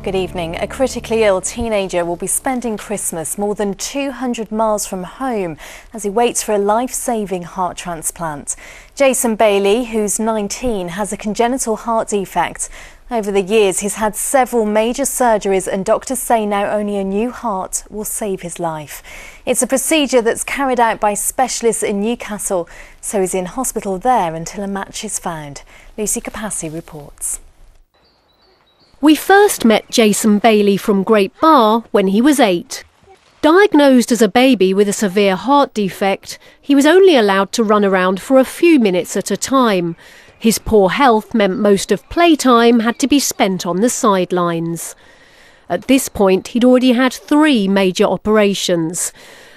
Good evening. A critically ill teenager will be spending Christmas more than 200 miles from home as he waits for a life-saving heart transplant. Jason Bailey, who's 19, has a congenital heart defect. Over the years, he's had several major surgeries and doctors say now only a new heart will save his life. It's a procedure that's carried out by specialists in Newcastle, so he's in hospital there until a match is found. Lucy Capassi reports. We first met Jason Bailey from Great Barr when he was 8. Diagnosed as a baby with a severe heart defect, he was only allowed to run around for a few minutes at a time. His poor health meant most of playtime had to be spent on the sidelines. At this point, he'd already had 3 major operations.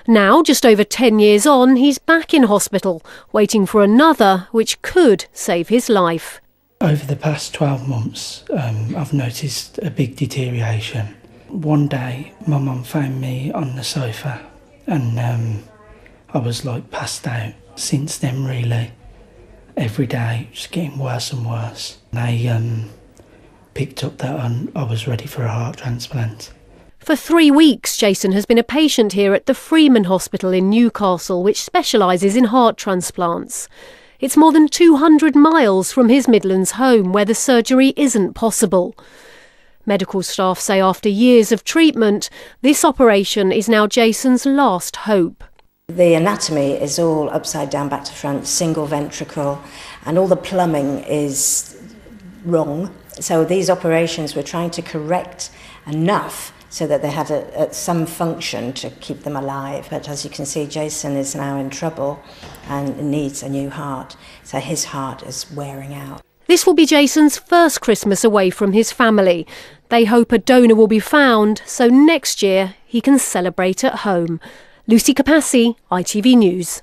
Now, just over 10 years on, he's back in hospital, waiting for another which could save his life. Over the past 12 months, I've noticed a big deterioration. One day, my mum found me on the sofa and I was passed out. Since then, really, every day, just getting worse and worse. They picked up that I was ready for a heart transplant. For 3 weeks, Jason has been a patient here at the Freeman Hospital in Newcastle, which specialises in heart transplants. It's more than 200 miles from his Midlands home where the surgery isn't possible. Medical staff say after years of treatment, this operation is now Jason's last hope. The anatomy is all upside down, back to front, single ventricle, and all the plumbing is wrong. So these operations we're trying to correct enough so that they have some function to keep them alive. But as you can see, Jason is now in trouble and needs a new heart. So his heart is wearing out. This will be Jason's first Christmas away from his family. They hope a donor will be found, so next year he can celebrate at home. Lucy Capassi, ITV News.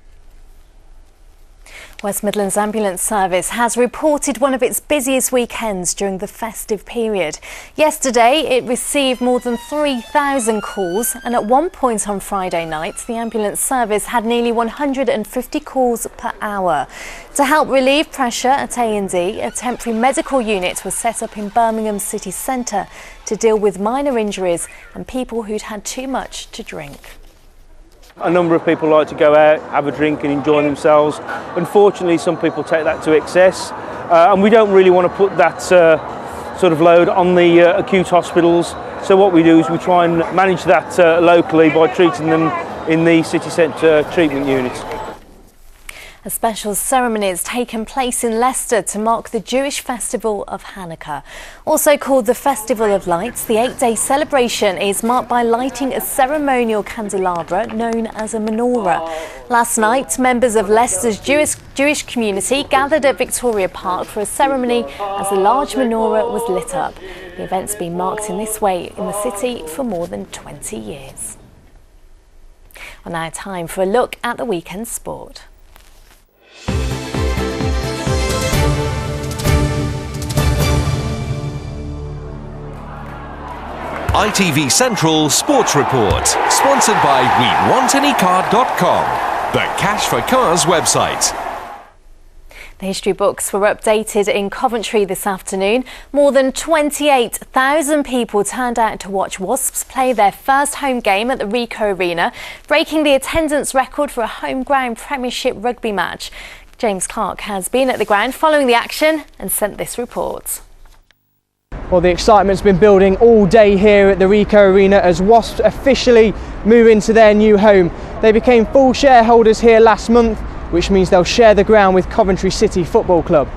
West Midlands Ambulance Service has reported one of its busiest weekends during the festive period. Yesterday, it received more than 3,000 calls, and at one point on Friday night, the ambulance service had nearly 150 calls per hour. To help relieve pressure at A&E, a temporary medical unit was set up in Birmingham city centre to deal with minor injuries and people who'd had too much to drink. A number of people like to go out, have a drink and enjoy themselves. Unfortunately, some people take that to excess, and we don't really want to put that sort of load on the acute hospitals. So what we do is we try and manage that locally by treating them in the city centre treatment units. A special ceremony has taken place in Leicester to mark the Jewish festival of Hanukkah. Also called the Festival of Lights, the 8-day celebration is marked by lighting a ceremonial candelabra known as a menorah. Last night, members of Leicester's Jewish community gathered at Victoria Park for a ceremony as the large menorah was lit up. The event's been marked in this way in the city for more than 20 years. Well, now time for a look at the weekend sport. ITV Central Sports Report, sponsored by WeWantAnyCar.com, the Cash for Cars website. The history books were updated in Coventry this afternoon. More than 28,000 people turned out to watch Wasps play their first home game at the Ricoh Arena, breaking the attendance record for a home ground Premiership rugby match. James Clark has been at the ground following the action and sent this report. Well, the excitement's been building all day here at the Ricoh Arena as Wasps officially move into their new home. They became full shareholders here last month, which means they'll share the ground with Coventry City Football Club.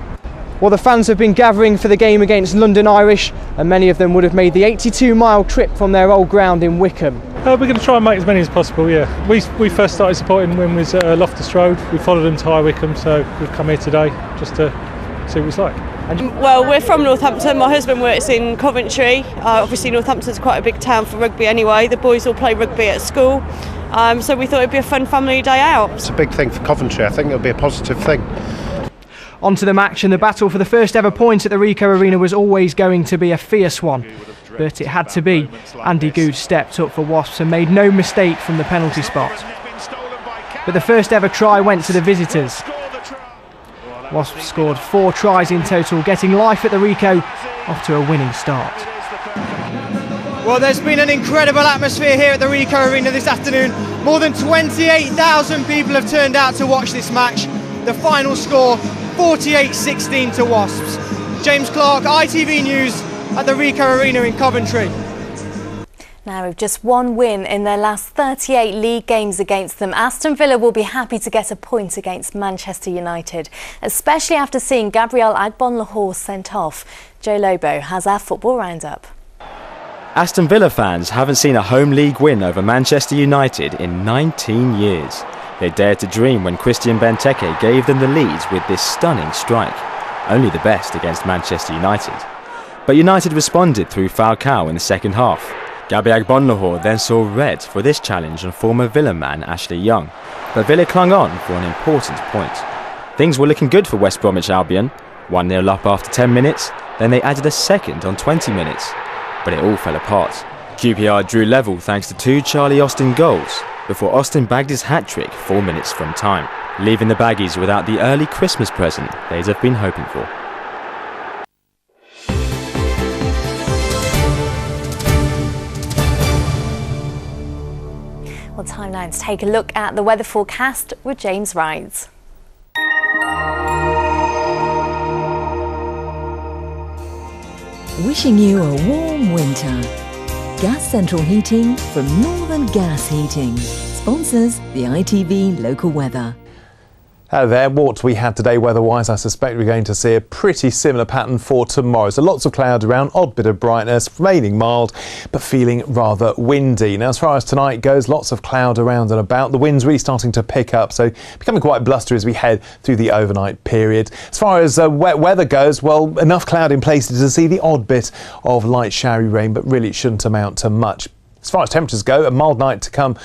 Well, the fans have been gathering for the game against London Irish, and many of them would have made the 82-mile trip from their old ground in Wickham. We're going to try and make as many as possible, yeah. We first started supporting when we was Loftus Road. We followed them to High Wycombe, so we've come here today just to see what it's like. Well, we're from Northampton. My husband works in Coventry. Obviously, Northampton's quite a big town for rugby anyway. The boys all play rugby at school, so we thought it'd be a fun family day out. It's a big thing for Coventry. I think it'll be a positive thing. On to the match, and the battle for the first ever point at the Ricoh Arena was always going to be a fierce one. But it had to be. Andy Good stepped up for Wasps and made no mistake from the penalty spot. But the first ever try went to the visitors. Wasps scored 4 tries in total, getting life at the Ricoh off to a winning start. Well, there's been an incredible atmosphere here at the Ricoh Arena this afternoon. More than 28,000 people have turned out to watch this match. The final score, 48-16 to Wasps. James Clark, ITV News at the Ricoh Arena in Coventry. Now, with just one win in their last 38 league games against them, Aston Villa will be happy to get a point against Manchester United, especially after seeing Gabriel Agbonlahor sent off. Joe Lobo has our football roundup. Aston Villa fans haven't seen a home league win over Manchester United in 19 years. They dared to dream when Christian Benteke gave them the lead with this stunning strike. Only the best against Manchester United. But United responded through Falcao in the second half. Gabi Agbonlahor then saw red for this challenge on former Villa man Ashley Young, but Villa clung on for an important point. Things were looking good for West Bromwich Albion, 1-0 up after 10 minutes, then they added a second on 20 minutes. But it all fell apart. QPR drew level thanks to 2 Charlie Austin goals, before Austin bagged his hat-trick 4 minutes from time, leaving the Baggies without the early Christmas present they'd have been hoping for. Well, time now to take a look at the weather forecast with James Wright. Wishing you a warm winter. Gas Central Heating from Northern Gas Heating sponsors the ITV local weather. Hello there. What we had today weather-wise, I suspect we're going to see a pretty similar pattern for tomorrow. So lots of cloud around, odd bit of brightness, remaining mild, but feeling rather windy. Now, as far as tonight goes, lots of cloud around and about. The wind's really starting to pick up, so becoming quite blustery as we head through the overnight period. As far as wet weather goes, well, enough cloud in places to see the odd bit of light showery rain, but really it shouldn't amount to much. As far as temperatures go, a mild night to come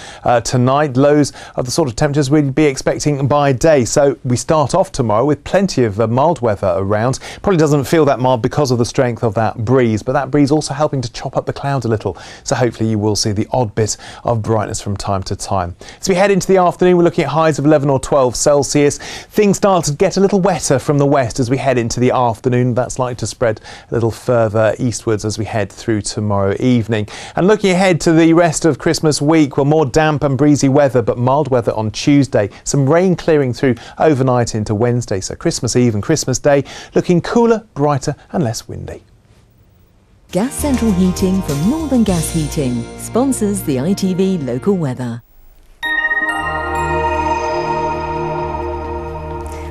tonight. Lows are the sort of temperatures we'd be expecting by day. So we start off tomorrow with plenty of mild weather around. Probably doesn't feel that mild because of the strength of that breeze, but that breeze also helping to chop up the clouds a little. So hopefully you will see the odd bit of brightness from time to time. As we head into the afternoon, we're looking at highs of 11 or 12 Celsius. Things start to get a little wetter from the west as we head into the afternoon. That's likely to spread a little further eastwards as we head through tomorrow evening. And looking ahead to the rest of Christmas week, well, more damp and breezy weather, but mild weather on Tuesday. Some rain clearing through overnight into Wednesday. So Christmas Eve and Christmas Day looking cooler, brighter and less windy. Gas Central Heating from Northern Gas Heating sponsors the ITV local weather.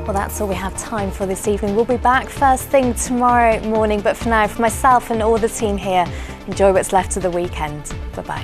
Well, that's all we have time for this evening. We'll be back first thing tomorrow morning, but for now, for myself and all the team here, enjoy what's left of the weekend. Bye-bye.